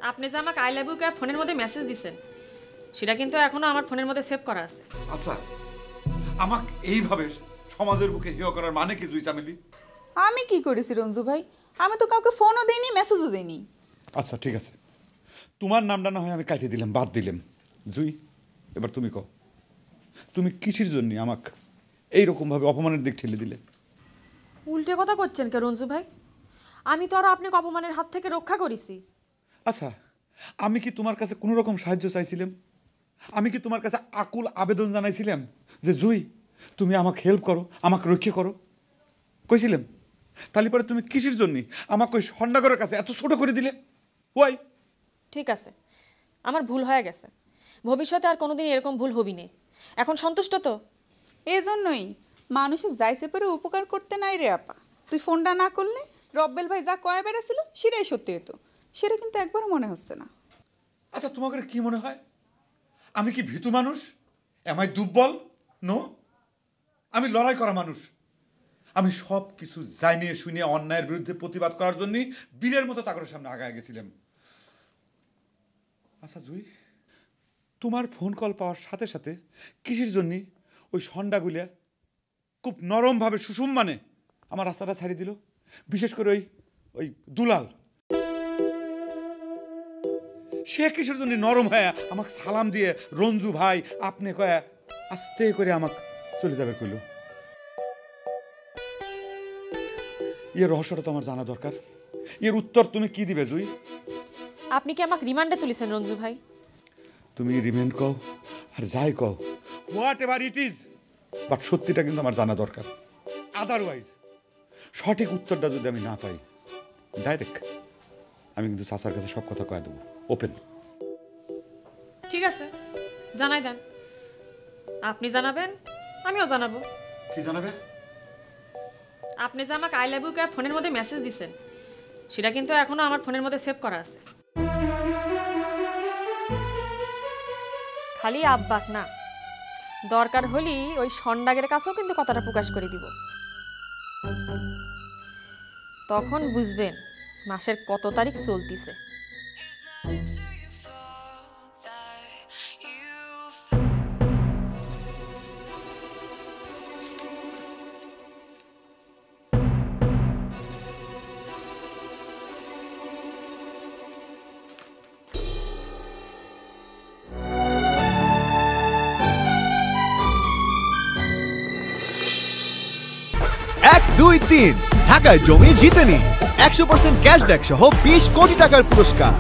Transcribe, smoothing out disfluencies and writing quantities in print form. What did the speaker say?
আপনি যে আমাকে আই লাভ ইউ কে ফোনের মধ্যে মেসেজ দিছেন সেটা কিন্তু এখনো আমার ফোনের মধ্যে সেভ করা আছে। আচ্ছা, আমাকে এইভাবে সমাজের বুকে হেয় করার মানে কি জুই চামেলি? আমি কি করেছি রঞ্জু ভাই? আমি তো কাউকে ফোনও দেইনি, মেসেজও দেইনি। আচ্ছা ঠিক আছে, তোমার নামটা না হয় আমি কাটিয়ে দিলাম, বাদ দিলাম। জুই, এবার তুমি কও, তুমি কিসের জন্য আমাকে এইরকমভাবে অপমানের দিক ঠেলে দিলে? উল্টে কথা করছেন কে রঞ্জু ভাই? আমি তো আরো আপনাকে অপমানের হাত থেকে রক্ষা করেছি। আচ্ছা, আমি কি তোমার কাছে কোনো রকম সাহায্য চাইছিলাম? আমি কি তোমার কাছে আকুল আবেদন জানাইছিলাম যে জুই তুমি আমাকে হেল্প করো, আমাকে রক্ষা করো? কইছিলাম? তাহলে পরে তুমি কিসের জন্য আমাকে ওই সন্ডাগরের কাছে এত ছোট করে দিলে? ওই ঠিক আছে, আমার ভুল হয়ে গেছে, ভবিষ্যতে আর কোনোদিন এরকম ভুল হবি না। এখন সন্তুষ্ট তো? এই জন্যই মানুষের যাইছে পরে উপকার করতে নাই রে আপা। তুই ফোনটা না করলে রব্বেল ভাই যা কয়ে বেড়াছিল সেটাই সত্যি হতো। সেটা কিন্তু একবারও মনে হচ্ছে না। আচ্ছা, তোমাকে কি মনে হয় আমি কি ভীতু মানুষ? এমআই দুর্বল? নো, আমি লড়াই করা মানুষ। আমি সব কিছু জানিয়ে শুনে অন্যায়ের বিরুদ্ধে প্রতিবাদ করার জন্য বীরের মতো তাগরের সামনে আগায় গেছিলাম। আচ্ছা জুই, তোমার ফোন কল পাওয়ার সাথে সাথে কিসের জন্য ওই সন্ডাগুলিয়া খুব নরমভাবে সুষুম্মানে আমার রাস্তাটা ছাড়িয়ে দিল? বিশেষ করে ওই দুলাল, সে কিসের জন্য নরম হয়ে আমাকে সালাম দিয়ে রঞ্জু ভাই আপনি কয়ে আস্তে করে আমাকে চলে যাবে কইল? এর রহস্যটা তো আমার জানা দরকার। এর উত্তর তুমি কি দিবে জুই? আপনি কি আমাকে রিমান্ডে তুলিছেন রঞ্জু ভাই? তুমি রিমান্ড কও আর যাই কও, what ever it is, but সত্যিটা কিন্তু আমার জানা দরকার। আদারওয়াইজ সঠিক উত্তরটা যদি আমি না পাই, ডাইরেক্ট আমি কিন্তু চাচার কাছে সব কথা কয়ে দেবো, ওপেন। ঠিক আছে, জানাই দেন। আপনি জানাবেন, আমিও জানাবো। কি জানাবে? আপনি যে আমাকে আই লাভ ইউ কে ফোনের মধ্যে মেসেজ দিছেন সেটা কিন্তু এখনো আমার ফোনের মধ্যে সেভ করা আছে। খালি আব্বাক না, দরকার হলি ওই সন্ডাগের কাছেও কিন্তু কথাটা প্রকাশ করে দিব। তখন বুঝবেন মাসের কত তারিখ চলতিছে। এক দুই তিন ঢাকায় জমি জিতে নিন 100% ক্যাশব্যাক সহ 20 কোটি টাকার পুরস্কার।